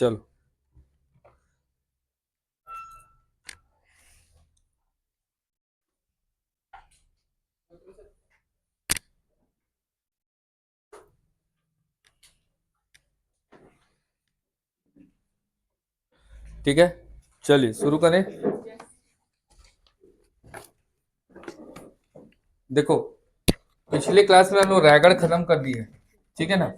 चलो ठीक है, चलिए शुरू करें। देखो, पिछले क्लास में हम लोग रायगढ़ खत्म कर दिए, ठीक है ना।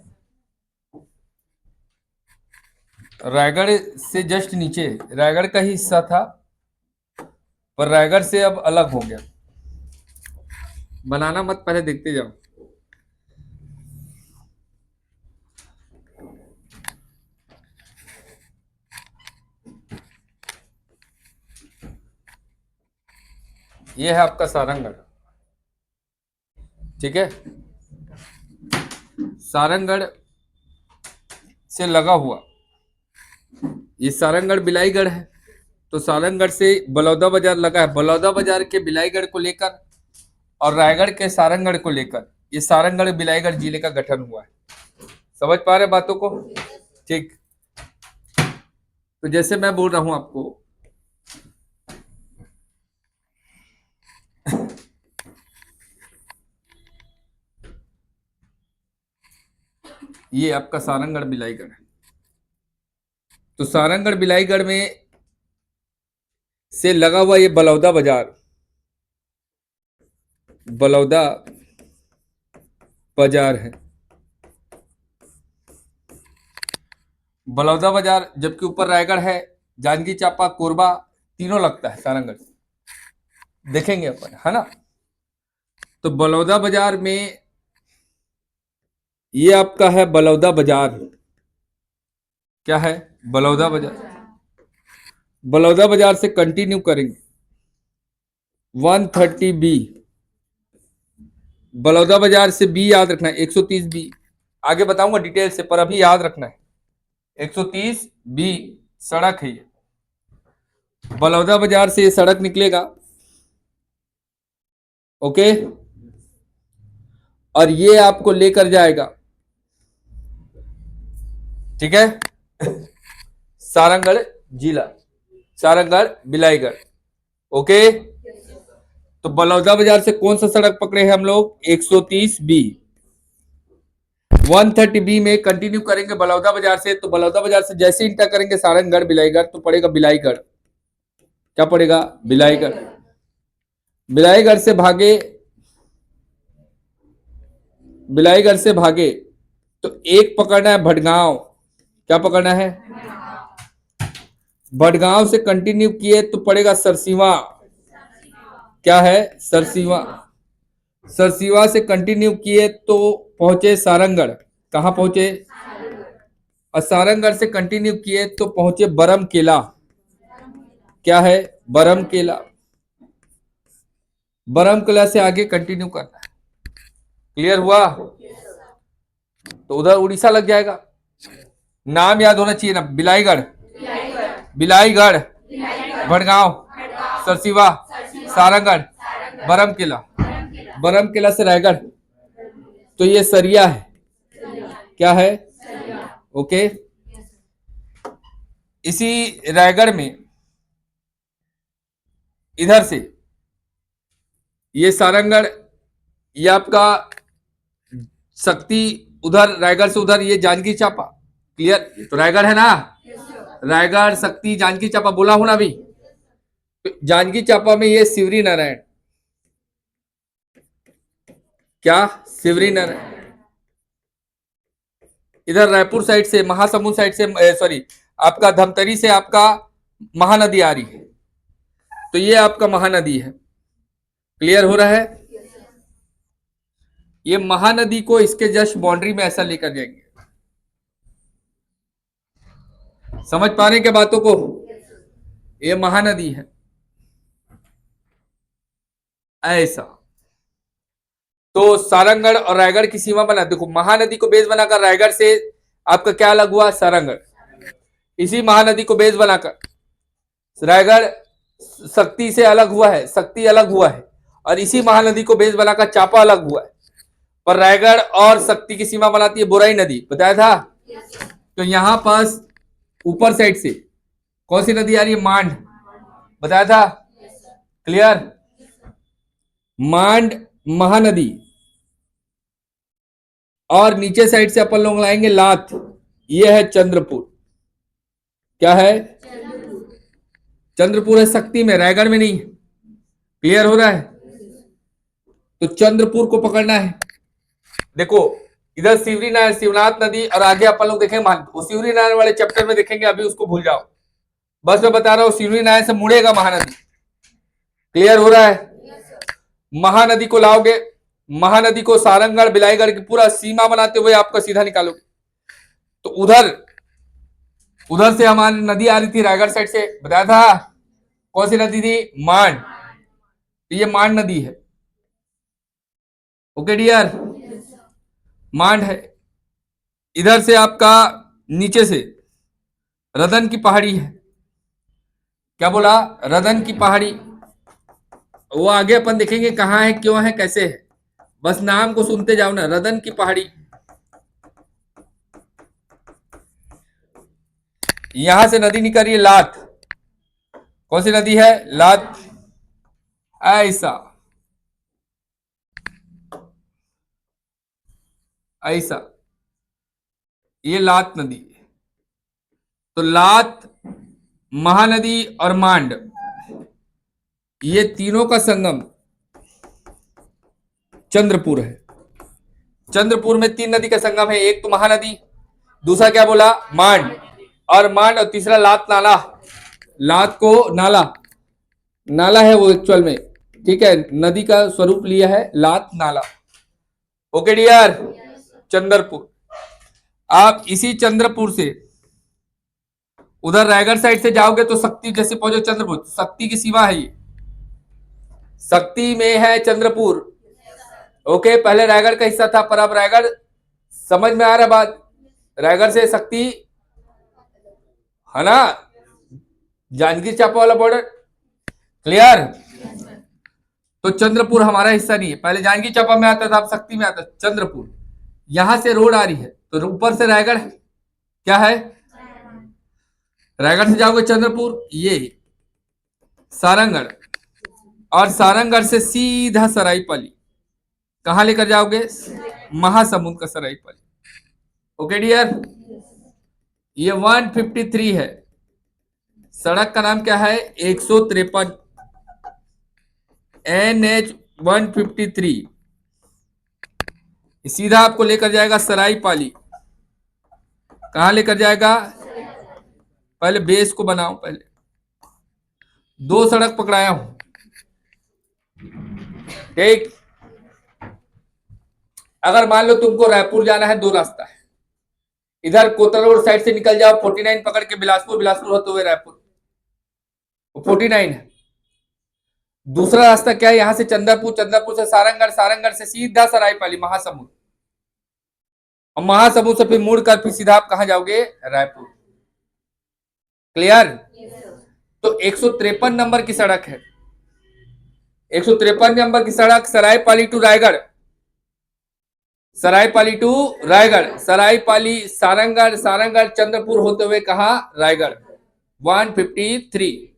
रायगढ़ से जस्ट नीचे रायगढ़ का ही हिस्सा था, पर रायगढ़ से अब अलग हो गया। बनाना मत, पहले देखते जाओ। ये है आपका सारंगगढ़, ठीक है। सारंगगढ़ से लगा हुआ ये सारंगगढ़ बिलाईगढ़ है। तो सारंगगढ़ से बलौदा बाजार लगा है, बलौदा बाजार के बिलाईगढ़ को लेकर और रायगढ़ के सारंगगढ़ को लेकर ये सारंगगढ़ बिलाईगढ़ जिले का गठन हुआ है। समझ पा रहे बातों को? ठीक। तो जैसे मैं बोल रहा हूं आपको, ये आपका सारंगगढ़ बिलाईगढ़ है। तो सारंगगढ़ बिलाईगढ़ में से लगा हुआ ये बलौदा बाजार, बलौदा बाजार है। बलौदा बाजार, जबकि ऊपर रायगढ़ है, जांजगीर चांपा, कोरबा तीनों लगता है सारंगगढ़ से, देखेंगे अपन, है ना। तो बलौदा बाजार में ये आपका है बलौदा बाजार। क्या है? बलौदा बाजार। बलौदा बाजार से कंटिन्यू करेंगे 130B। बलौदा बाजार से बी याद रखना है, 130B। आगे बताऊंगा डिटेल से, पर अभी याद रखना है 130B सड़क है ये। बलौदा बाजार से ये सड़क निकलेगा, ओके, और ये आपको लेकर जाएगा, ठीक है, सारंगगढ़ जिला, सारंगगढ़ बिलाईगढ़, ओके। तो बलौदा बाजार से कौन सा सड़क पकड़े हैं हम लोग? 130B। 130B में कंटिन्यू करेंगे बलौदा बाजार से। तो बलौदा बाजार से जैसे इंटर करेंगे सारंगगढ़ बिलाईगढ़, तो पड़ेगा बिलाईगढ़। क्या पड़ेगा? बिलाईगढ़। बिलाईगढ़ से भागे, बिलाईगढ़ से भागे तो एक पकड़ना है भटगांव। क्या पकड़ना है? भटगांव से कंटिन्यू किए तो पड़ेगा सरसीवा। क्या है? सरसीवा। सरसीवा से कंटिन्यू किए तो पहुंचे सारंगगढ़। कहां पहुंचे? और सारंगगढ़ से कंटिन्यू किए तो पहुंचे बरम केला। क्या है? बरम केला। बरम केला से आगे कंटिन्यू करना है। क्लियर हुआ? तो उधर उड़ीसा लग जाएगा। नाम याद होना चाहिए ना, बिलाईगढ़, बिलाईगढ़, भटगांव, सरसीवा, सारंगगढ़, बरम किला। बरम किला से रायगढ़, तो ये सरिया है। क्या है? ओके। इसी रायगढ़ में इधर से ये सारंगगढ़, ये आपका शक्ति, उधर रायगढ़ से उधर ये जांजगीर चांपा। क्लियर? तो रायगढ़ है ना, रायगढ़, शक्ति, जांजगीर चांपा बोला हूं ना अभी। जांजगीर चांपा में ये शिवरी नारायण। क्या? शिवरी नारायण। इधर रायपुर साइड से, महासमुंद साइड से, सॉरी, आपका धमतरी से आपका महानदी आ रही है, तो ये आपका महानदी है। क्लियर हो रहा है? ये महानदी को इसके जस्ट बाउंड्री में ऐसा लेकर जाएंगे। समझ पा रहे हैं क्या बातों को? ये महानदी है ऐसा। तो सारंगगढ़ और रायगढ़ की सीमा बना, देखो महानदी को बेस बनाकर रायगढ़ से आपका क्या अलग हुआ? सारंगगढ़। इसी महानदी को बेस बनाकर रायगढ़ शक्ति से अलग हुआ है, शक्ति अलग हुआ है, और इसी महानदी को बेस बनाकर चांपा अलग हुआ है। पर रायगढ़ और शक्ति की सीमा बनाती है बोराई नदी, बताया था। तो यहां पास ऊपर साइड से कौन सी नदी आ रही है? मांड, बताया था। क्लियर? मांड महानदी, और नीचे साइड से अपन लोग लाएंगे लात, ये है चंद्रपुर। क्या है? चंद्रपुर है शक्ति में, रायगढ़ में नहीं। क्लियर हो रहा है? तो चंद्रपुर को पकड़ना है। देखो इधर शिवरी नारायण, शिवनाथ नदी, और आगे अपन लोग देखेंगे वो शिवरी नारायण वाले चैप्टर में देखेंगे, अभी उसको भूल जाओ। बस मैं बता रहा हूं शिवरी नारायण से मुड़ेगा महानदी। क्लियर हो रहा है? महानदी को लाओगे, महानदी को सारंगगढ़ बिलाईगढ़ की पूरा सीमा बनाते हुए आपका सीधा निकालोगे, तो उधर से हमारी नदी आ रही थी रायगढ़ साइड से, बताया था। कौन सी नदी थी? मांड। तो ये मांड नदी है। ओके डियर, मांड है। इधर से आपका नीचे से रदन की पहाड़ी है। क्या बोला? रदन की पहाड़ी। वो आगे अपन देखेंगे कहां है, क्यों है, कैसे है, बस नाम को सुनते जाओ ना। रदन की पहाड़ी, यहां से नदी निकल रही है लात। कौन सी नदी है? लात। ऐसा ऐसा, ये लात नदी। तो लात, महानदी और मांड, ये तीनों का संगम चंद्रपुर है। चंद्रपुर में तीन नदी का संगम है, एक तो महानदी, दूसरा क्या बोला? मांड, और तीसरा लात नाला। लात को नाला, नाला है वो एक्चुअल में, ठीक है, नदी का स्वरूप लिया है लात नाला। Okay dear, Chandrapur. आप इसी चंद्रपुर से उधर रायगढ़ साइड से जाओगे तो शक्ति, जैसे पहुंचो चंद्रपुर, शक्ति की सीमा है ये, शक्ति में है चंद्रपुर। ओके, पहले रायगढ़ का हिस्सा था, पर अब रायगढ़, समझ में आ रहा बात? रायगढ़ से शक्ति है ना, जांजगीर चांपा वाला बॉर्डर। क्लियर? तो चंद्रपुर हमारा हिस्सा नहीं है, पहले जांजगीर चांपा में आता था, अब शक्ति में आता। चंद्रपुर, यहां से रोड आ रही है, तो ऊपर से रायगढ़ क्या है? रायगढ़ से जाओगे चंद्रपुर, ये सारंगगढ़, और सारंगगढ़ से सीधा सरायपाली, कहां लेकर जाओगे? महासमुंद का सरायपाली। ओके डियर, ये 153 है। सड़क का नाम क्या है? 153, NH 153। सीधा आपको लेकर जाएगा सरायपाली। कहां लेकर जाएगा? पहले बेस को बनाओ, पहले दो सड़क पकड़ाया हूं, ठीक। अगर मान लो तुमको रायपुर जाना है, दो रास्ता है, इधर कोतल रोड साइड से निकल जाओ, 49 पकड़ के बिलासपुर, बिलासपुर होते हुए रायपुर, 49 है। दूसरा रास्ता क्या है? यहां से चंद्रपुर, चंद्रपुर से सारंगगढ़, सारंगगढ़ से सीधा सरायपाली, महासमुंद, और महासमुंद से फिर मुड़कर फिर सीधा आप कहां जाओगे? रायपुर। क्लियर? तो 153 नंबर की सड़क है, 153 नंबर की सड़क, सरायपाली टू रायगढ़, सरायपाली टू रायगढ़, सरायपाली सारंगगढ़, सारंगगढ़ चंद्रपुर होते हुए कहा? रायगढ़। 153।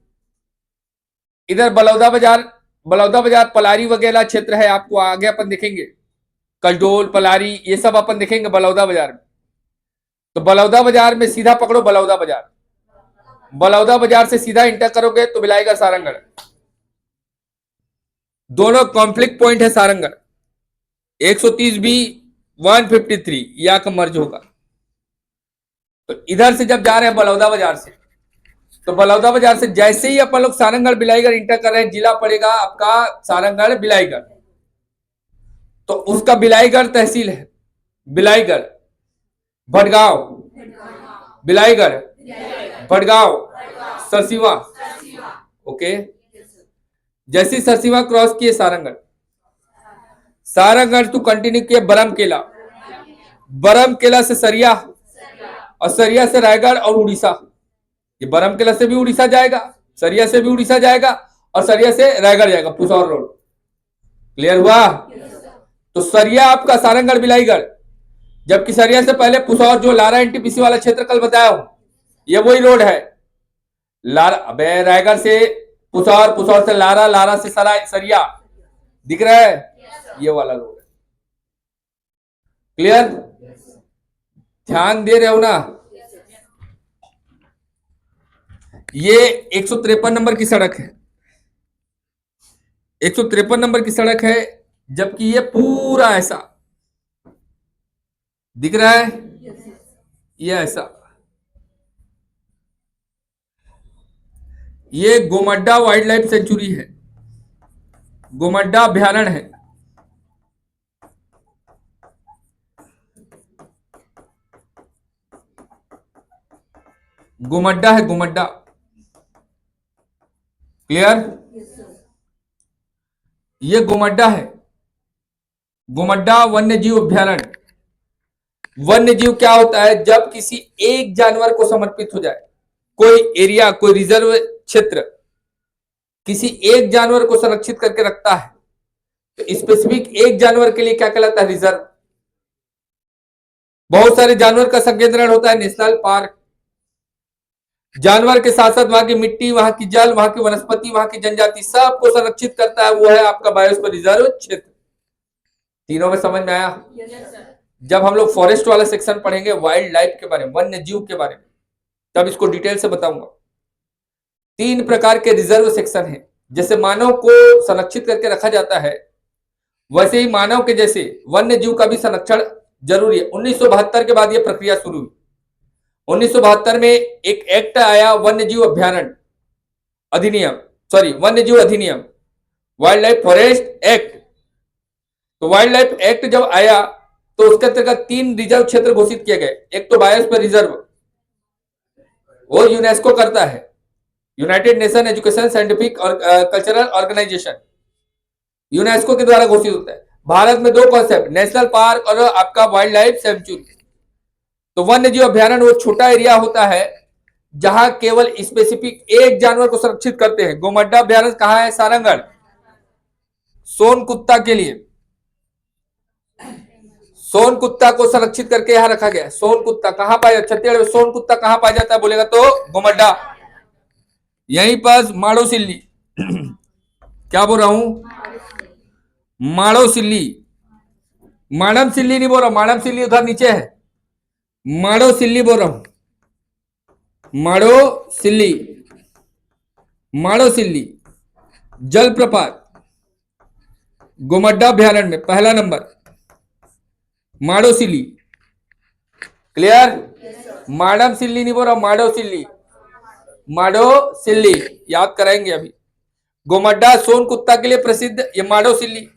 इधर बलौदा बाजार, बलौदा बाजार पलारी वगैरह क्षेत्र है, आपको आगे अपन देखेंगे, कलडोल, पलारी, ये सब अपन देखेंगे बलौदा बाजार में। तो बलौदा बाजार में सीधा पकड़ो बलौदा बाजार, बलौदा बाजार से सीधा इंटर करोगे तो बिलाईगढ़, सारंगगढ़, दोनों कॉन्फ्लिक्ट पॉइंट है सारंगगढ़। 130 भी 153 या का मर्ज होगा। तो इधर से जब जा रहे हैं बलौदा बाजार से, तो बलौदा बाजार से जैसे ही अपन लोग सारंगगढ़ बिलाईगढ़ इंटर कर रहे हैं, जिला पड़ेगा आपका सारंगगढ़ बिलाईगढ़, तो उसका बिलाईगढ़ तहसील है, बिलाईगढ़, भटगांव, बिलाईगढ़, भटगांव, सरसीवा। ओके, जैसी सरसीवा क्रॉस किए सारंगगढ़, सारंगगढ़ टू कंटिन्यू किए बरमकेला, बरमकेला से सरिया, और सरिया से रायगढ़ और उड़ीसा। ये बरमकेला से भी उड़ीसा जाएगा, सरिया से भी उड़ीसा जाएगा, और सरिया से रायगढ़ जाएगा, पुसौर रोड। क्लियर हुआ? तो सरिया आपका सारंगगढ़ बिलाईगढ़, जबकि सरिया से पहले पुसौर, जो लारा एनटीपीसी वाला क्षेत्र कल बताया हूं, ये वही रोड है। लारा, अबे रायगढ़ से पुसौर, पुसौर से लारा, लारा से सराय सरिया, दिख रहा है? ये वाला रोड है। क्लियर? ध्यान दे रहे हो ना? ये 153 नंबर की सड़क है, 153 नंबर की सड़क है, जबकि ये पूरा ऐसा दिख रहा है, ये ऐसा। ये गोमड्डा वाइल्ड लाइफ सेंचुरी है, गोमड्डा अभ्यारण्य है। गोमड्डा है, गोमड्डा। क्लियर? ये गोमड्डा है, गोमड्डा वन्य जीव अभ्यारण्य। वन्य जीव क्या होता है? जब किसी एक जानवर को समर्पित हो जाए, कोई एरिया, कोई रिजर्व क्षेत्र किसी एक जानवर को संरक्षित करके रखता है, तो स्पेसिफिक एक जानवर के लिए क्या कहलाता है? रिजर्व। बहुत सारे जानवर का संकेंद्रण होता है नेशनल पार्क। जानवर के साथ साथ वहां की मिट्टी, वहां की जल, वहां की वनस्पति, वहां की जनजाति, सबको संरक्षित करता है, वो है आपका बायोस्फीयर रिजर्व क्षेत्र। तीनों में समझ में आया? जब हम लोग फॉरेस्ट वाला सेक्शन पढ़ेंगे, वाइल्ड लाइफ के बारे में, वन्य जीव के बारे में, तब इसको डिटेल से बताऊंगा। 3 प्रकार के रिजर्व सेक्शन हैं। जैसे मानव को संरक्षित करके रखा जाता है, वैसे ही मानव के जैसे वन्य जीव का भी संरक्षण जरूरी है। 1972 के बाद यह प्रक्रिया शुरू हुई। 1972 में एक एक्ट आया, वन्य जीव अभ्यारण्य अधिनियम, सॉरी वन्य जीव अधिनियम, वाइल्ड लाइफ फॉरेस्ट एक्ट। तो वाइल्ड लाइफ एक्ट जब आया तो उसके अंतर्गत 3 रिजर्व क्षेत्र घोषित किए गए। एक तो बायोस्फीयर रिजर्व, वो यूनेस्को करता है, यूनाइटेड नेशन एजुकेशन साइंटिफिक और कल्चरल ऑर्गेनाइजेशन, यूनेस्को के द्वारा घोषित होता है। भारत में 2 कॉन्सेप्ट, नेशनल पार्क और आपका वाइल्ड लाइफ सेंचुरी। तो वन्य जीव अभ्यारण्य वो छोटा एरिया होता है जहां केवल स्पेसिफिक एक जानवर को संरक्षित करते हैं। गोमड्डा अभ्यारण्य कहां है? सारंगढ़। सोन कुत्ता के लिए, सोन कुत्ता को संरक्षित करके यहां रखा गया है। सोन कुत्ता कहां पाया? छत्तीसगढ़ में सोन कुत्ता कहां पाया जाता है बोलेगा तो गोमड्डा। यहीं पर माड़ो सिल्ली क्या बोल रहा हूं? माड़ो सिल्ली, माड़म सिल्ली नहीं बोल रहा, माड़म सिल्ली उधर नीचे है, माड़ो सिल्ली बोल रहा हूं, माड़ो सिल्ली, माड़ो सिल्ली जलप्रपात गोमड्डा अभ्यारण्य में पहला नंबर, माड़ो सिल्ली। क्लियर? माडम सिल्ली नहीं बोल रहा, माडो सिल्ली, माडो सिल्ली याद कराएंगे अभी। गोमड्डा सोन कुत्ता के लिए प्रसिद्ध, ये माडो सिल्ली।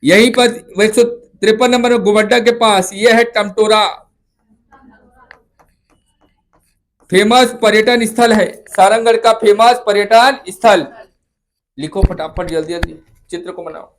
यहीं पर 153 नंबर में गोमड्डा के पास ये है टमटोरा, फेमस पर्यटन स्थल है, सारंगढ़ का फेमस पर्यटन स्थल। लिखो फटाफट, जल्दी जल्दी चित्र को बनाओ।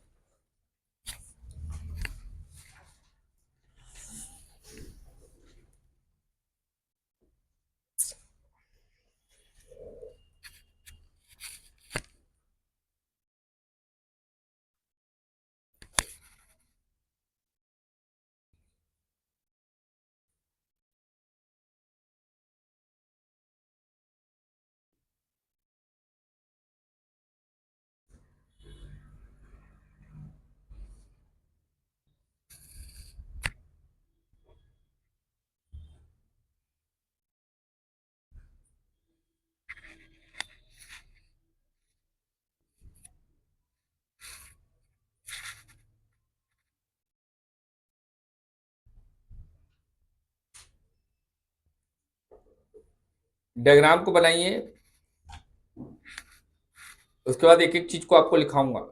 डायग्राम को बनाइए, उसके बाद एक एक चीज को आपको लिखाऊंगा।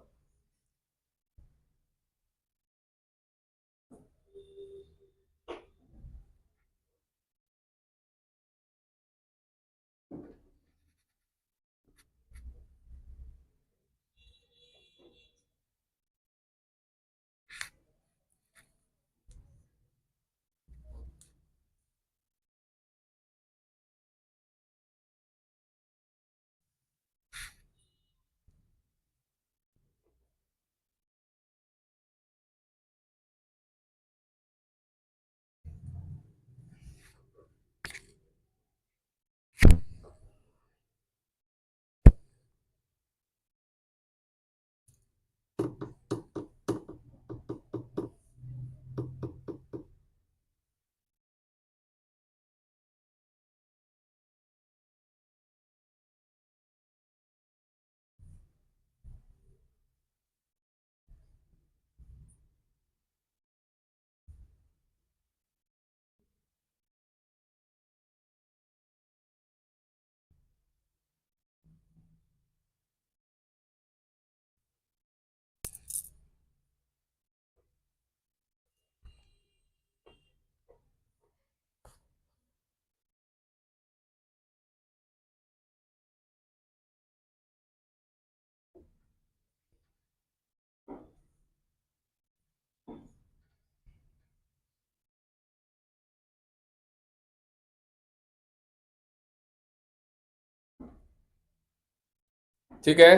ठीक है,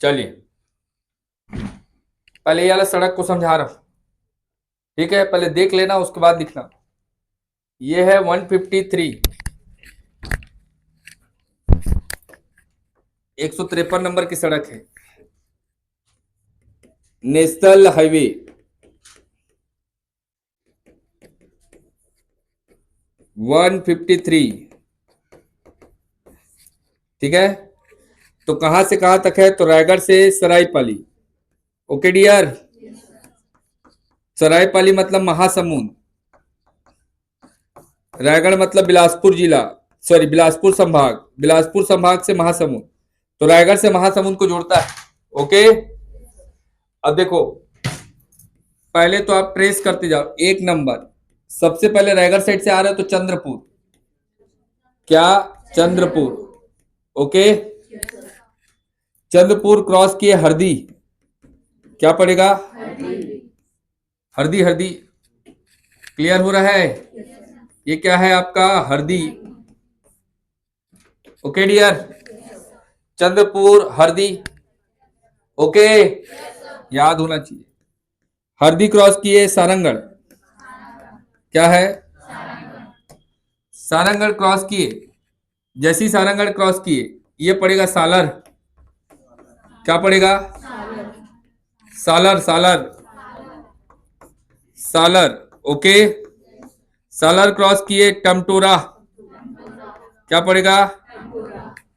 चलिए पहले ये वाला सड़क को समझा रहा हूं। ठीक है, पहले देख लेना उसके बाद लिखना। ये है 153, 153 नंबर की सड़क है, नेशनल हाईवे 153। ठीक है, तो कहां से कहां तक है? तो रायगढ़ से सरायपाली। ओके डियर, सरायपाली मतलब महासमुंद, रायगढ़ मतलब बिलासपुर जिला, सॉरी बिलासपुर संभाग, बिलासपुर संभाग से महासमुंद, तो रायगढ़ से महासमुंद को जोड़ता है। ओके, अब देखो पहले तो आप ट्रेस करते जाओ। एक नंबर सबसे पहले रायगढ़ साइड से आ रहा है तो चंद्रपुर, क्या चंद्रपुर। ओके, चंद्रपुर क्रॉस किए हरदी, क्या पड़ेगा? हरदी, हरदी। क्लियर हो रहा है? ये क्या है आपका? हरदी। ओके डियर, चंद्रपुर हरदी। ओके, याद होना चाहिए। हरदी क्रॉस किए सारंगढ़, क्या है? सारंगढ़ क्रॉस किए, जैसी सारंगढ़ क्रॉस किए ये पड़ेगा सालर, क्या पड़ेगा? सालर, सालर, सालर। ओके, सालर क्रॉस किए टमटोरा, क्या पड़ेगा?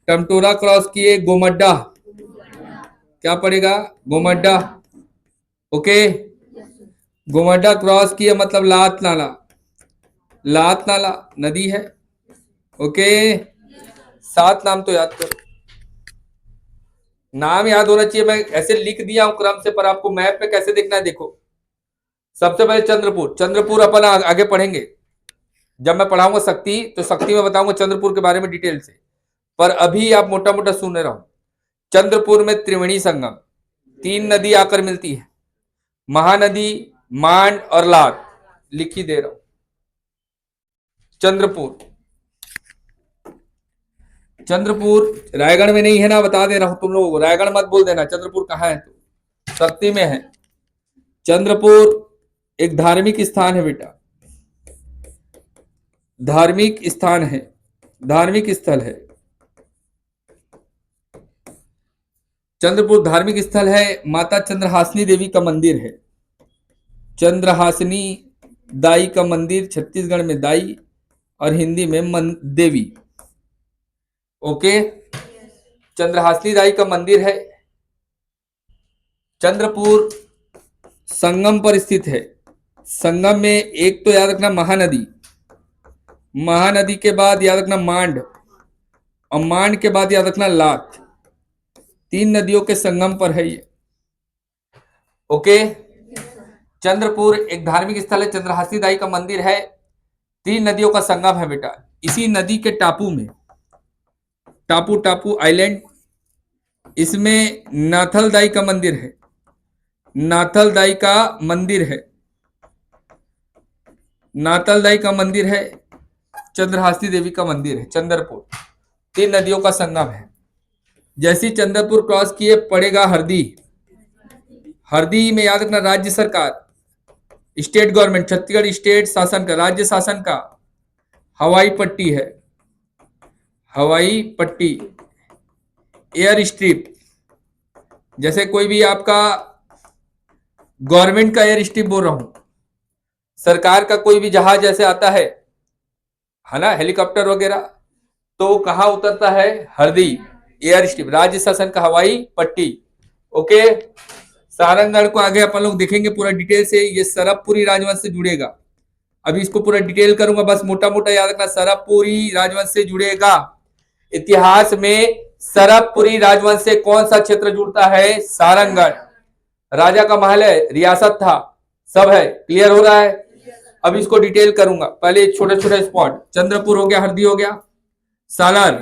टमटोरा क्रॉस किए गोमड्डा, क्या पड़ेगा? गोमड्डा। ओके, गोमड्डा क्रॉस किए मतलब लात नाला, लात नाला नदी है। ओके, 7 नाम तो याद करो, नाम याद होना चाहिए। मैं ऐसे लिख दिया हूं क्रम से, पर आपको मैप पे कैसे देखना है देखो। सबसे पहले चंद्रपुर, चंद्रपुर अपन आगे पढ़ेंगे जब मैं पढ़ाऊंगा शक्ति, तो शक्ति में बताऊंगा चंद्रपुर के बारे में डिटेल से, पर अभी आप मोटा मोटा सुन रहे हो। चंद्रपुर में त्रिवेणी संगम, 3 नदी आकर मिलती है, महानदी, मांड और लाट, लिख ही दे रहा हूं। चंद्रपुर, चंद्रपुर रायगढ़ में नहीं है ना, बता दे रहा हूं तुम लोगों को, रायगढ़ मत बोल देना। चंद्रपुर कहाँ है? तो शक्ति में है। चंद्रपुर एक धार्मिक स्थान है बेटा, धार्मिक स्थान है, धार्मिक स्थल है। चंद्रपुर धार्मिक स्थल है, माता चंद्रहासिनी देवी का मंदिर है। चंद्रहासिनी दाई का मंदिर, छत्तीसगढ़ में दाई और हिंदी में देवी। ओके, चंद्रहासिनी दाई का मंदिर है। चंद्रपुर संगम पर स्थित है। संगम में एक तो याद रखना महानदी, महानदी के बाद याद रखना मांड, और मांड के बाद याद रखना लात। 3 नदियों के संगम पर है ये। ओके, चंद्रपुर एक धार्मिक स्थल है, चंद्रहासिनी दाई का मंदिर है, 3 नदियों का संगम है बेटा। इसी नदी के टापू में, टापू टापू आइलैंड, इसमें नाथल दाई का मंदिर है, नाथल दाई का मंदिर है, नाथल दाई का मंदिर है, चंद्रहासिनी देवी का मंदिर है। चंद्रपुर 3 नदियों का संगम है। जैसी चंद्रपुर क्रॉस किए पड़ेगा हरदी, हरदी में याद रखना राज्य सरकार, स्टेट गवर्नमेंट, छत्तीसगढ़ स्टेट शासन का, राज्य शासन का हवाई पट्टी है, हवाई पट्टी, एयर स्ट्रिप, जैसे कोई भी आपका गवर्नमेंट का एयर स्ट्रिप बोल रहा हूं, सरकार का कोई भी जहाज जैसे आता है ना, हेलीकॉप्टर वगैरह, तो कहाँ उतरता है? हरदी एयर स्ट्रिप, राज्य शासन का हवाई पट्टी। ओके, सारंगगढ़ को आगे अपन लोग देखेंगे पूरा डिटेल से। ये सरबपुरी राजवंश से जुड़ेगा। अभी इसको पूरा डिटेल करूंगा, बस मोटा मोटा याद रखना, सरबपुरी राजवंश से जुड़ेगा। इतिहास में सरबपुरी राजवंश से कौन सा क्षेत्र जुड़ता है? सारंगगढ़। राजा का महल है, रियासत था, सब है। क्लियर हो रहा है? अब इसको डिटेल करूंगा। पहले छोटे छोटे स्पॉट, चंद्रपुर हो गया, हरदी हो गया, सालार।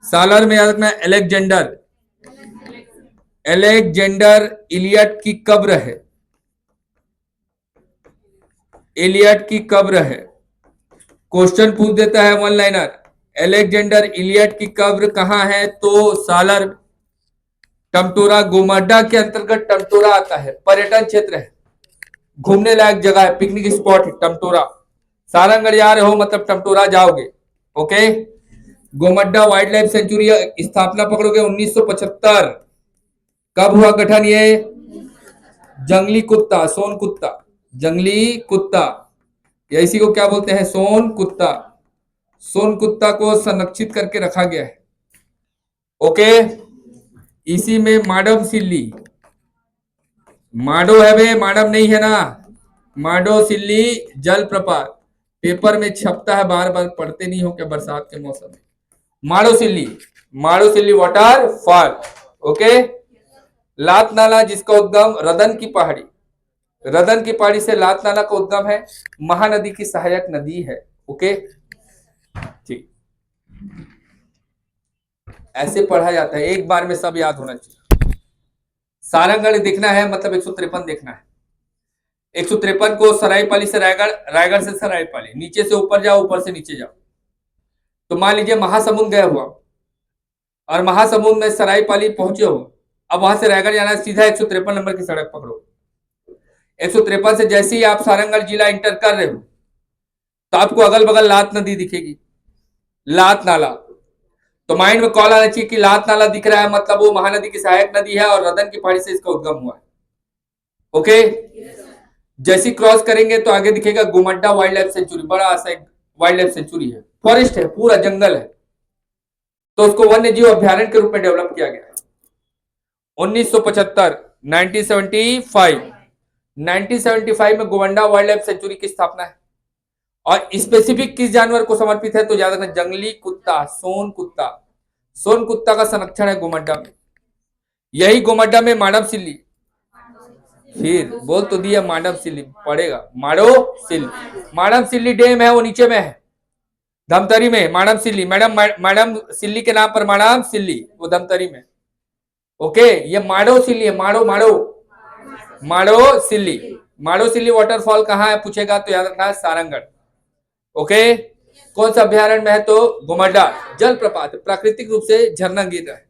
सालार में याद रखना एलेक्जेंडर, एलेक्जेंडर इलियट की कब्र है, इलियट की कब्र है। क्वेश्चन पूछ देता है वन लाइनर, एलेक्जेंडर इलियट की कब्र कहां है? तो सालार। टमटोरा गोमाडा के अंतर्गत टमटोरा आता है, पर्यटन क्षेत्र है, घूमने लायक जगह है, पिकनिक स्पॉट है टमटोरा। सारंगगढ़ जा रहे हो मतलब टमटोरा जाओगे। ओके, गोमड्डा वाइल्ड लाइफ सेंचुरी स्थापना पकड़ोगे 1975। कब हुआ गठन? ये जंगली कुत्ता, सोन कुत्ता, जंगली कुत्ता, या इसी को क्या बोलते हैं? सोन कुत्ता। सोन कुत्ता को संरक्षित करके रखा गया है। ओके, इसी में माडम सिल्ली, माडो है बे, माडम नहीं है ना, माडो सिल्ली जलप्रपात, पेपर में छपता है, बार बार पढ़ते नहीं हो क्या बरसात के मौसम में? माडो सिल्ली, माडो सिल्ली वाटर फॉल। ओके, लात नाला जिसका उद्गम रदन की पहाड़ी, रदन की पहाड़ी से लात नाला का उद्गम है, महानदी की सहायक नदी है। ओके, ठीक, ऐसे पढ़ा जाता है, एक बार में सब याद होना चाहिए। सारंगगढ़ देखना है मतलब 153 देखना है। 153 को सरायपाली से रायगढ़, रायगढ़ से सरायपाली, नीचे से ऊपर जाओ, ऊपर से नीचे जाओ। तो मान लीजिए महासमुंद गए हुआ और महासमुंद में सरायपाली पहुंचे हो, अब वहां से रायगढ़ जाना है, सीधा 153 नंबर की सड़क पकड़ो। 153 से जैसे ही आप सारंगगढ़ जिला इंटर कर रहे हो तो आपको अगल बगल लात नदी दिखेगी, लात नाला। तो माइंड में कॉल आना चाहिए कि लात नाला दिख रहा है मतलब वो महानदी की सहायक नदी है और रदन की पहाड़ी से इसका उद्गम हुआ है। ओके, जैसी क्रॉस करेंगे तो आगे दिखेगा गोमड्डा वाइल्ड लाइफ सेंचुरी, बड़ा सा वाइल्ड लाइफ सेंचुरी है, फॉरेस्ट है, पूरा जंगल है, तो उसको वन्य जीव अभ्यारण्य के रूप में डेवलप किया गया है। 1975, 1975, 1975 में गोमड्डा वाइल्ड लाइफ सेंचुरी की स्थापना है। और स्पेसिफिक किस जानवर को समर्पित है? तो याद रखना, जंगली कुत्ता, सोन कुत्ता। सोन कुत्ता का संरक्षण है गोमड्डा में। यही गोमड्डा में मानव सिल्ली, फिर बोल तो दिया मानव सिल्ली पड़ेगा, माड़ो सिल्ली, मानव सिल्ली डैम है वो नीचे में है, धमतरी में। मानव सिल्ली, मैडम सिल्ली के नाम पर मानव सिल्ली, वो धमतरी में। ओके, ये माड़ो सिल्ली है, माड़ो माड़ो, माड़ो सिल्ली। माड़ो सिल्ली वाटरफॉल कहाँ है पूछेगा तो याद रखना है सारंगगढ़। ओके, कौन सा अभ्यारण्य में है? तो गोमड्डा जलप्रपात, प्राकृतिक रूप से झरना गिर रहा है।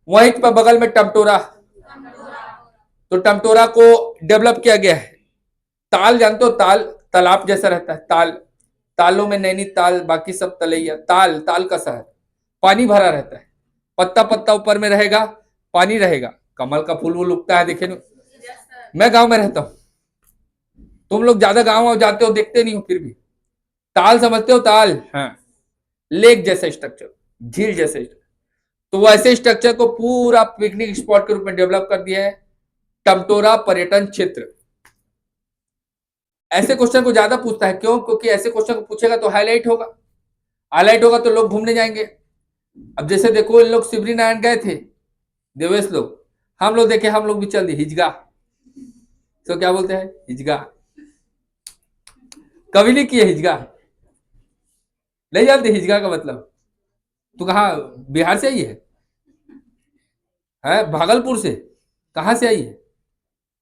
वहीं पर बगल में टमटोरा, तो टमटोरा को डेवलप किया गया है। ताल जानते हो? ताल तालाब जैसा रहता है, ताल, तालों में नैनीताल, बाकी सब तलैया, ताल, ताल का शहर, पानी भरा रहता है, पत्ता पत्ता ऊपर में रहेगा, पानी रहेगा, कमल का फूल वूल उगता है, देखे ना। मैं गांव में रहता हूं, तुम लोग ज्यादा गांव जाते हो देखते नहीं हो, फिर भी ताल समझते हो? ताल, हाँ, लेक जैसा स्ट्रक्चर, झील जैसे, तो वैसे स्ट्रक्चर को पूरा पिकनिक स्पॉट के रूप में डेवलप कर दिया है टमटोरा पर्यटन क्षेत्र। ऐसे क्वेश्चन को ज्यादा पूछता है, क्यों? क्योंकि ऐसे क्वेश्चन को पूछेगा तो हाईलाइट होगा, हाईलाइट होगा तो लोग घूमने जाएंगे। अब जैसे देखो, इन लोग शिवरी नारायण गए थे, देवेश लोग, हम लोग देखे, हम लोग भी चल दिए हिजगा, तो क्या बोलते हैं? हिजगा। कभी नहीं किए हिजगा, नहीं जानते हिजगा का मतलब? तो कहा बिहार से आई है भागलपुर से? कहां से आई है?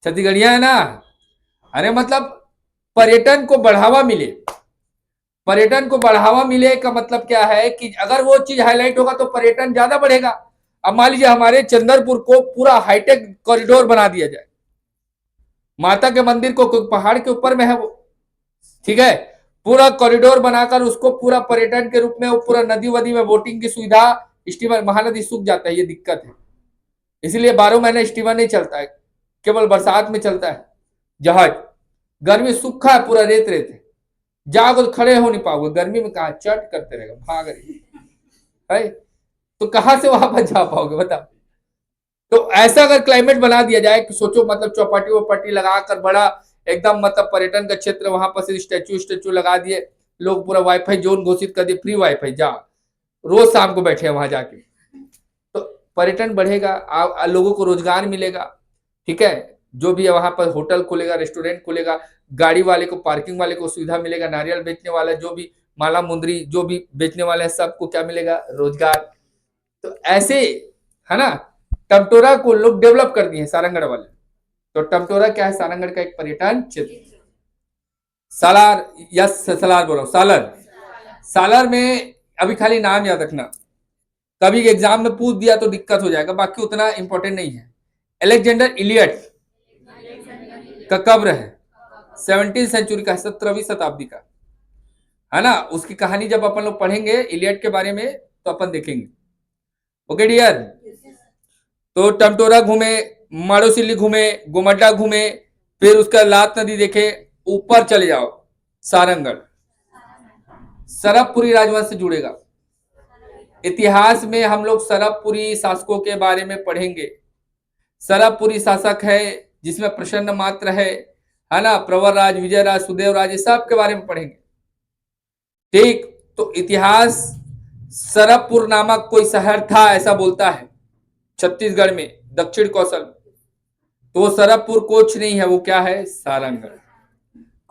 छत्तीसगढ़िया है ना? अरे मतलब पर्यटन को बढ़ावा मिले, पर्यटन को बढ़ावा मिले का मतलब क्या है कि अगर वो चीज हाईलाइट होगा तो पर्यटन ज्यादा बढ़ेगा। अब मान लीजिए हमारे चंद्रपुर को पूरा हाईटेक कॉरिडोर बना दिया जाए, माता के मंदिर को पहाड़ के ऊपर में है वो, ठीक है, पूरा कॉरिडोर बनाकर उसको पूरा पर्यटन के रूप में, वो पूरा नदी वदी में बोटिंग की सुविधा, स्टीमर, महानदी सूख जाता है, ये दिक्कत है। इसलिए 12 महीने स्टीमर नहीं चलता है, केवल बरसात में चलता है जहाज। गर्मी सूखा है, पूरा रेत रेत है, जाओगे तो खड़े हो नहीं पाओगे, गर्मी में कहा चट करते रहेगा, भाग रही है, तो कहां से वापस जा पाओगे बताओ। तो ऐसा अगर क्लाइमेट बना दिया जाए कि सोचो, मतलब चौपाटी वपाटी लगाकर बड़ा एकदम, मतलब पर्यटन का क्षेत्र, वहां पर से स्टैचू स्टैचू लगा दिए, लोग पूरा वाईफाई जोन घोषित कर दिए, फ्री वाईफाई, जा रोज शाम को बैठे वहां जाके, तो पर्यटन बढ़ेगा, लोगों को रोजगार मिलेगा। ठीक है, जो भी है वहां पर होटल खुलेगा, रेस्टोरेंट खुलेगा, गाड़ी वाले को, पार्किंग वाले को सुविधा मिलेगा, नारियल बेचने वाला, जो भी माला मुंदरी जो भी बेचने वाले हैं, सबको क्या मिलेगा, रोजगार। तो ऐसे, है ना, टमटोरा को लोग डेवलप कर दिए सारंगढ़ वाले। तो टमटोरा क्या है, सारंगढ़ का एक पर्यटन क्षेत्र। सालार, यस सालार बोल रहा हूं, सालर। सालर में अभी खाली नाम याद रखना, कभी एग्जाम में पूछ दिया तो दिक्कत हो जाएगा, बाकी उतना इंपॉर्टेंट नहीं है। एलेक्जेंडर इलियट का कब्र है, 17वीं सेंचुरी का, 17वीं शताब्दी का, है ना। उसकी कहानी जब अपन लोग पढ़ेंगे इलियट के बारे में तो अपन देखेंगे। ओके डियर, तो टमटोरा घूमे, माड़ोसिल्ली घूमे, गोमड्डा घूमे, फिर उसका लात नदी देखे, ऊपर चले जाओ सारंगढ़, सरबपुरी राजवंश से जुड़ेगा। इतिहास में हम लोग सरबपुरी शासकों के बारे में पढ़ेंगे। सरबपुरी शासक है जिसमें प्रसन्न मात्र है ना, प्रवर राज, विजय राज, सुदेव राज, ये सब के बारे में पढ़ेंगे। ठीक, तो इतिहास, सरबपुर नामक कोई शहर था ऐसा बोलता है छत्तीसगढ़ में, दक्षिण कौशल। तो वो सरबपुर कोच नहीं है, वो क्या है, सारंगढ़।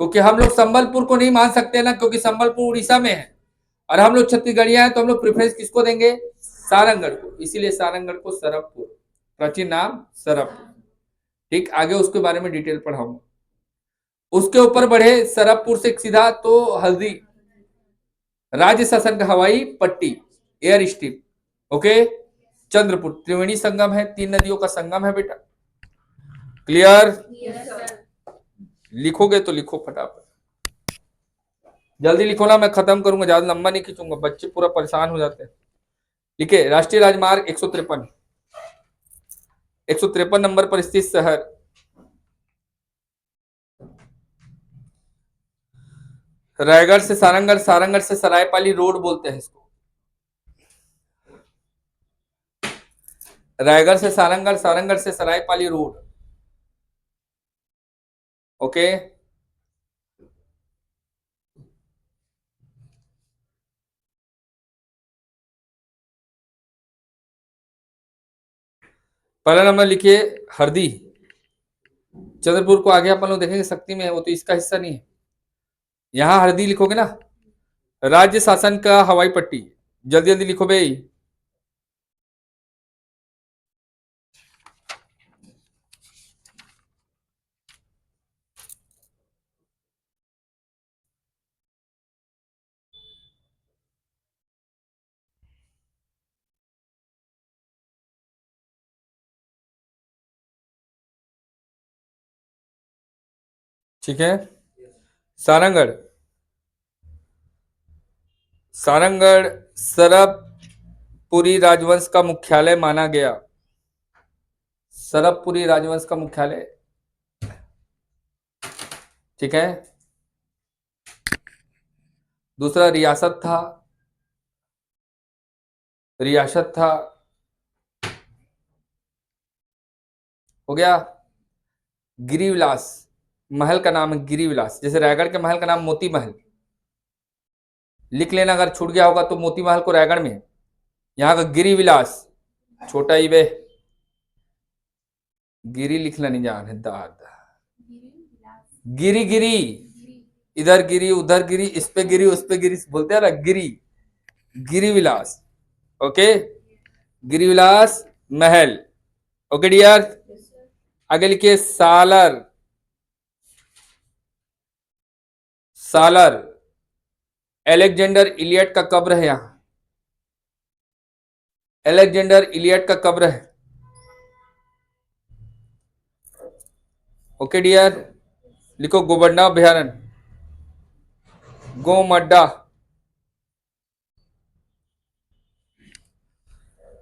क्योंकि हम लोग संबलपुर को नहीं मान सकते ना, क्योंकि संबलपुर उड़ीसा में है, और हम लोग छत्तीसगढ़िया हैं, तो हम लोग प्रेफरेंस किसको देंगे, सारंगढ़ को, इसीलिए सारंगढ़ को सरबपुर, प्राचीन नाम सरबपुर। ठीक, आगे उसके बारे में डिटेल पढ़ाऊंगा। उसके ऊपर बढ़े सरबपुर से सीधा तो हल्दी, राज्य शासन का हवाई पट्टी, air strip. Okay, Chandrapur, Triveni Sangam है, 3 नदियों का संगम है बेटा। क्लियर, लिखोगे तो लिखो फटाफट, जल्दी लिखो ना, मैं खत्म करूंगा, ज्यादा लंबा नहीं खींचूंगा, बच्चे पूरा परेशान हो जाते हैं। लिखे, राष्ट्रीय राजमार्ग 153, 153 नंबर पर स्थित शहर, रायगढ़ से सारंगढ़, सारंगढ़ से सरायपाली रोड बोलते हैं इसको, रायगढ़ से सारंगढ़, सारंगढ़ से सरायपाली रोड। ओके, पहला नंबर लिखिए हरदी, चंद्रपुर को आगे अपन लोग देखेंगे, शक्ति में है वो, तो इसका हिस्सा नहीं है। यहां हरदी लिखोगे ना, राज्य शासन का हवाई पट्टी, जल्दी जल्दी लिखो भाई। ठीक है, सारंगढ़, सारंगढ़ सरबपुरी राजवंश का मुख्यालय माना गया, सरबपुरी राजवंश का मुख्यालय। ठीक है, दूसरा रियासत था, रियासत था, हो गया। गिरिविलास, महल का नाम है गिरिविलास, जैसे रायगढ़ के महल का नाम मोती महल, लिख लेना, अगर छूट गया होगा तो मोती महल को रायगढ़ में है, यहाँ का गिरिविलास, छोटा ही वे, गिरी लिखना नहीं जान है दादा, गिरी गिरी, इधर गिरी उधर गिरी, इस पे गिरी उस पे गिरी, बोलते हैं ना गिरी, गिरिविलास। ओके, गिरिविलास महल। ओके डियर, आगे लिखिए सालर, सालर, एलेक्जेंडर इलियट का कब्र है यहां, एलेक्जेंडर इलियट का कब्र है। ओके डियर, लिखो गोबंडा अभ्यारण्य, गोमड्डा,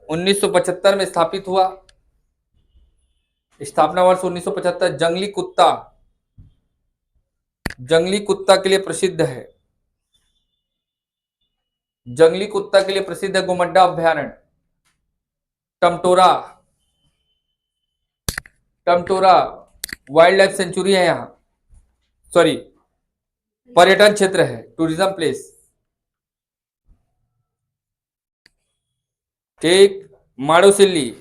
1975 में स्थापित हुआ, स्थापना वर्ष 1975। जंगली कुत्ता के लिए प्रसिद्ध है। जंगली कुत्ता के लिए प्रसिद्ध है गोमड्डा अभ्यारण्य। टमटोरा, टमटोरा वाइल्ड लाइफ सेंचुरी है यहाँ, सॉरी पर्यटन क्षेत्र है, टूरिज्म प्लेस। ठीक। माडोसिल्ली,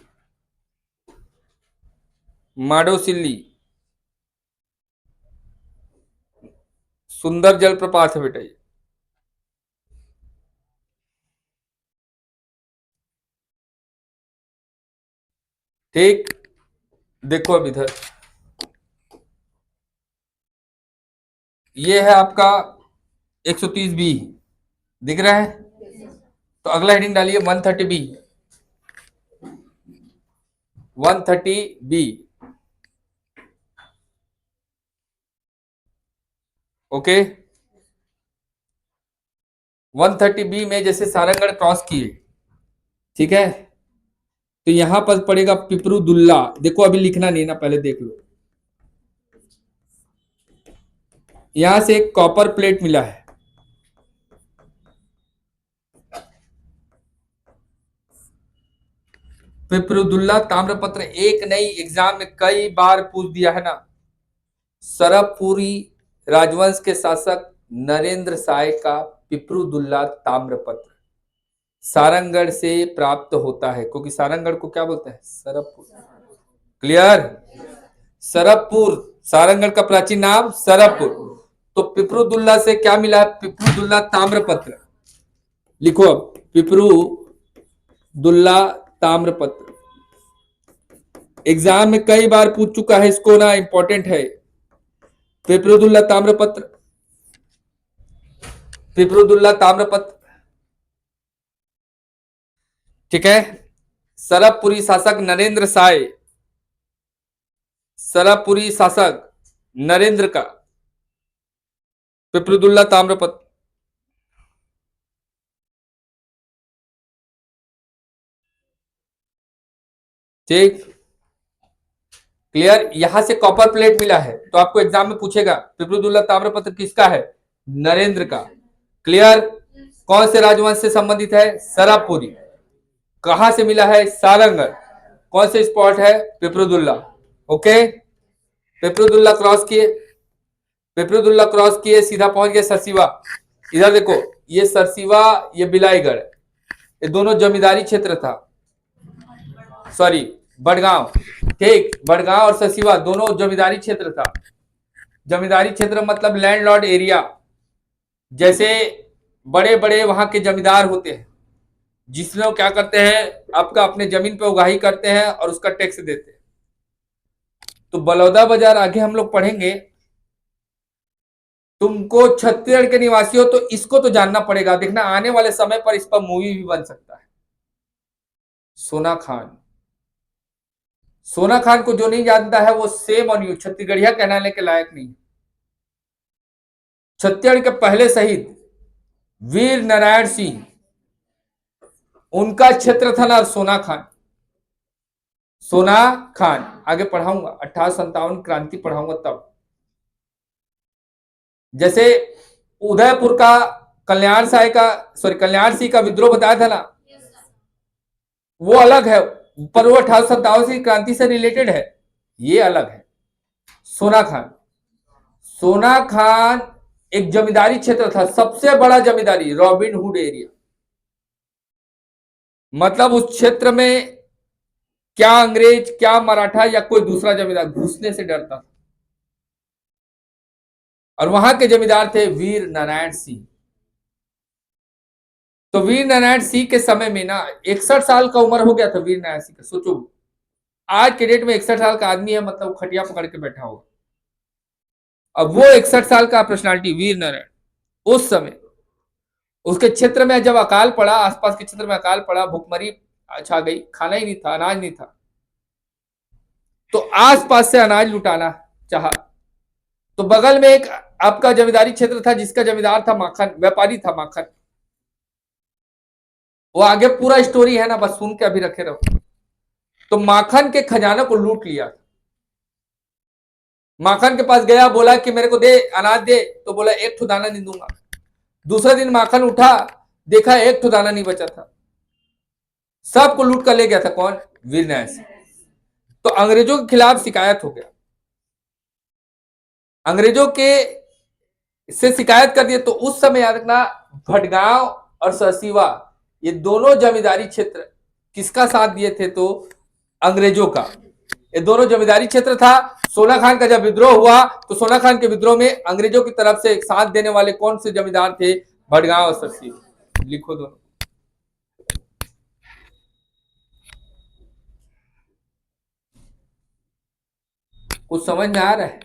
माडोसिल्ली सुंदर जलप्रपात है बेटा ये। ठीक। देखो अब इधर ये है आपका 130 बी, दिख रहा है? तो अगला हेडिंग डालिए 130 बी। 130 B, okay. 130 बी में जैसे सारंगगढ़ क्रॉस किए, ठीक है, तो यहां पर पड़ेगा पिपरू दुल्ला। देखो अभी लिखना नहीं ना, पहले देख लो। यहां से एक कॉपर प्लेट मिला है, पिपरुदुल्ला ताम्रपत्र। एक नई एग्जाम में कई बार पूछ दिया है ना। सरबपुरी राजवंश के शासक नरेंद्र साय का पिपरुदुल्ला ताम्रपत्र सारंगगढ़ से प्राप्त होता है, क्योंकि सारंगगढ़ को क्या बोलते हैं? सरबपुर। क्लियर? सरबपुर, सारंगगढ़ का प्राचीन नाम सरबपुर। तो पिपरुदुल्ला से क्या मिला है? पिपरुदुल्ला ताम्रपत्र। लिखो अब, पिपरुदुल्ला ताम्रपत्र। एग्जाम में कई बार पूछ चुका है इसको ना, इंपॉर्टेंट है। पिपरुदुल्ला ताम्रपत्र, पिपरुदुल्ला ताम्रपत्र, ठीक है। सरबपुरी शासक नरेंद्र साय, सरबपुरी शासक नरेंद्र का पिपरुदुल्ला ताम्रपत्र। ठीक, क्लियर? यहां से कॉपर प्लेट मिला है, तो आपको एग्जाम में पूछेगा पिपरुदुल्ला ताम्रपत्र किसका है? नरेंद्र का। क्लियर? कौन से राजवंश से संबंधित है? सरबपुरी। कहां से मिला है? सारंगगढ़। कौन से स्पॉट है? पिपरुदुल्ला। ओके, पिपरुदुल्ला क्रॉस किए, पिपरुदुल्ला क्रॉस किए, सीधा पहुंच गए सरसीवा। इधर देखो, ये सरसीवा, ये बिलाईगढ़, ये दोनों जमींदारी क्षेत्र था, सॉरी बड़गांव। ठीक, बड़गांव और सरसीवा दोनों जमींदारी क्षेत्र था। जमींदारी क्षेत्र मतलब लैंडलॉर्ड एरिया। जैसे बड़े बड़े वहां के जमींदार होते हैं, जिसमें वो क्या करते हैं, आपका अपने जमीन पे उगाही करते हैं और उसका टैक्स देते हैं। तो बलौदा बाजार आगे हम लोग पढ़ेंगे। तुमको छत्तीसगढ़ के निवासी हो तो इसको तो जानना पड़ेगा। देखना आने वाले समय पर इस पर मूवी भी बन सकता है। सोना खान, सोना खान को जो नहीं जानता है वो सेम ऑन यू, छत्तीसगढ़िया कहलाने के लायक नहीं। छत्तीसगढ़ के पहले शहीद वीर नारायण सिंह, उनका क्षेत्र था ना सोना खान। सोना खान आगे पढ़ाऊंगा, 1857 क्रांति पढ़ाऊंगा तब। जैसे उदयपुर का कल्याण साय का, सॉरी कल्याण सिंह का विद्रोह बताया था ना, वो अलग है, पर वो 1857 की क्रांति से रिलेटेड है, ये अलग है। सोना खान, सोना खान एक जमींदारी क्षेत्र था, सबसे बड़ा जमींदारी, रॉबिन हुड एरिया। मतलब उस क्षेत्र में क्या अंग्रेज, क्या मराठा या कोई दूसरा जमींदार घुसने से डरता था। और वहां के जमींदार थे वीर नारायण सिंह। तो वीर नारायण सिंह के समय में ना 61 साल का उम्र हो गया था वीर नारायण सिंह का। सोचो आज के डेट में 61 साल का आदमी है, मतलब खटिया पकड़ के बैठा होगा। अब वो 61 साल का पर्सनालिटी वीर नारायण, उस समय उसके क्षेत्र में जब अकाल पड़ा, आसपास के क्षेत्र में अकाल पड़ा, भूखमरी छा गई, खाना ही नहीं था, अनाज नहीं था, तो आसपास से अनाज लुटाना चाहा। तो बगल में एक आपका जमींदारी क्षेत्र था जिसका जमींदार था माखन, व्यापारी था माखन। वो आगे पूरा स्टोरी है ना, बस सुन के अभी रखे रहो। तो माखन के खजाना को लूट लिया। माखन के पास गया, बोला कि मेरे को दे अनाज दे, तो बोला एक ठो दाना नहीं दूंगा। दूसरा दिन माखन उठा, देखा एक ठो दाना नहीं बचा था, सबको लूट कर ले गया था। कौन? वीर नारायण सिंह। तो अंग्रेजों के खिलाफ शिकायत हो गया, अंग्रेजों के से शिकायत कर दिए। तो उस समय याद रखना, भटगांव और सरसीवा, ये दोनों जमींदारी क्षेत्र किसका साथ दिए थे? तो अंग्रेजों का। ये दोनों जमींदारी क्षेत्र था। सोना खान का जब विद्रोह हुआ, तो सोना खान के विद्रोह में अंग्रेजों की तरफ से साथ देने वाले कौन से जमींदार थे? भटगांव और सरसीवा। लिखो दोनों। कुछ समझ में आ रहा है?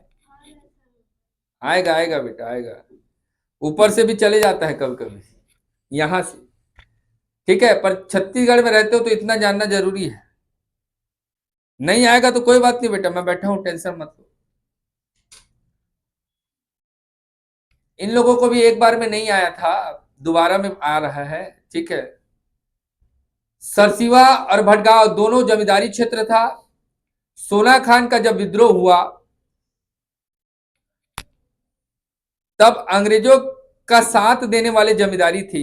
आएगा आएगा बेटा, आएगा। ऊपर से भी चले जाता है कभी कभी, यहां से। ठीक है, पर छत्तीसगढ़ में रहते हो तो इतना जानना जरूरी है। नहीं आएगा तो कोई बात नहीं बेटा, मैं बैठा हूं, टेंशन मत लो। इन लोगों को भी एक बार में नहीं आया था, दोबारा में आ रहा है। ठीक है, सरसीवा और भटगांव दोनों जमींदारी क्षेत्र था। सोना खान का जब विद्रोह हुआ, तब अंग्रेजों का साथ देने वाले जमींदारी थी।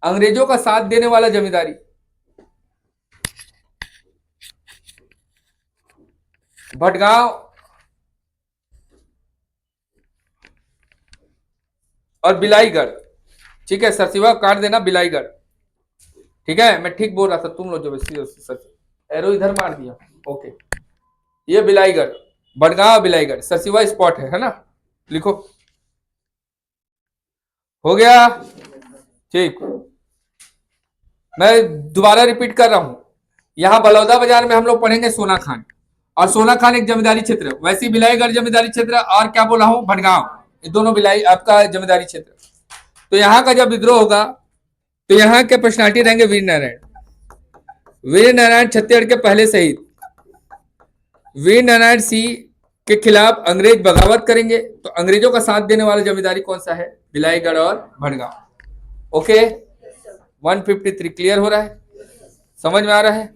अंग्रेजों का साथ देने वाला जमींदारी भटगांव और बिलाईगढ़। ठीक है, सरसीवा काट देना, बिलाईगढ़। ठीक है, मैं ठीक बोल रहा था, तुम लोग जो एरो इधर मार दिया। ओके, ये बिलाईगढ़, भटगांव बिलाईगढ़, सरसीवा स्पॉट है ना? लिखो। हो गया? ठीक। मैं दोबारा रिपीट कर रहा हूं, यहां बलौदा बाजार में हम लोग पढ़ेंगे सोना खान, और सोना खान एक जमींदारी क्षेत्र, वैसे बिलाईगढ़ जमींदारी क्षेत्र, और क्या बोला हूं, भटगांव, ये दोनों बिलाई आपका जमींदारी क्षेत्र। तो यहाँ का जब विद्रोह होगा, तो यहाँ के पर्सनालिटी रहेंगे वीर नारायण। वीर नारायण छत्तीसगढ़ के पहले शहीद। वीर नारायण सिंह के खिलाफ अंग्रेज बगावत करेंगे, तो अंग्रेजों का साथ देने वाला जमींदारी कौन सा है? बिलाईगढ़ और भटगांव। ओके, 153 क्लियर हो रहा है? समझ में आ रहा है?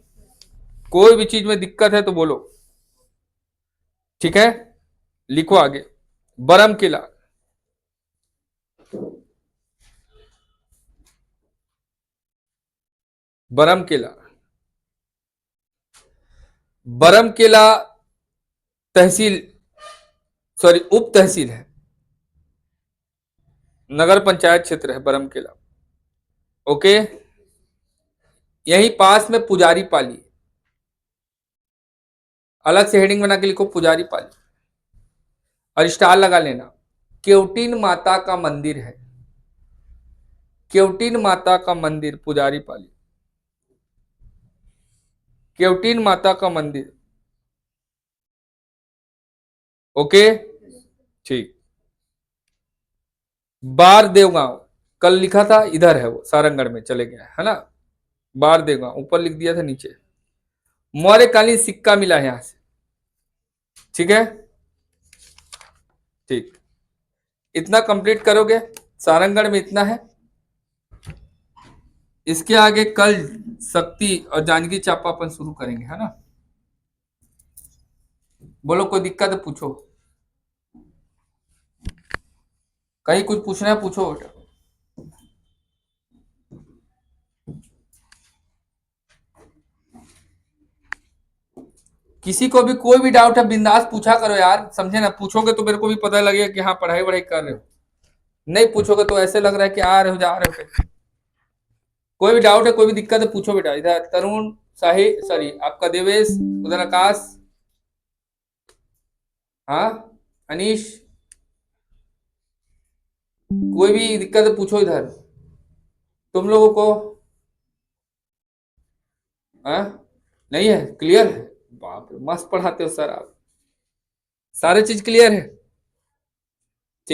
कोई भी चीज में दिक्कत है तो बोलो। ठीक है, लिखो आगे। बरम किला, बरम किला, बरम किला तहसील, सॉरी उप तहसील है, नगर पंचायत क्षेत्र है बरम किला। ओके, यही पास में पुजारी पाली, अलग से हेडिंग बना के लिखो पुजारी पाली, और स्टार लगा लेना। केवटीन माता का मंदिर है, केवटीन माता का मंदिर पुजारी पाली, केवटीन माता का मंदिर। ओके, ठीक। बार देवगांव, कल लिखा था, इधर है वो, सारंगढ़ में चले गया है ना? बार देवगांव ऊपर लिख दिया था, नीचे मौर्यकालीन सिक्का मिला है यहां से। ठीक है, ठीक। इतना कंप्लीट करोगे, सारंगढ़ में इतना है। इसके आगे कल शक्ति और जांजगीर चांपा अपन शुरू करेंगे, है ना? बोलो, कोई दिक्कत है पूछो, कहीं कुछ पूछना है पूछो बेटा। किसी को भी कोई भी डाउट है, बिंदास पूछा करो यार, समझे ना? पूछोगे तो मेरे को भी पता लगेगा कि हाँ पढ़ाई वढ़ाई कर रहे हो। नहीं पूछोगे तो ऐसे लग रहा है कि आ रहे हो जा रहे हो। कोई भी डाउट है, कोई भी दिक्कत है पूछो बेटा। इधर तरुण, साहिल, सॉरी आपका देवेश, उधर आकाश, हाँ अनीश, कोई भी दिक्कत है पूछो इधर। तुम लोगों को हाँ नहीं है? क्लियर है? बाप रे, मस्त पढ़ाते हो सर आप, सारे चीज क्लियर है।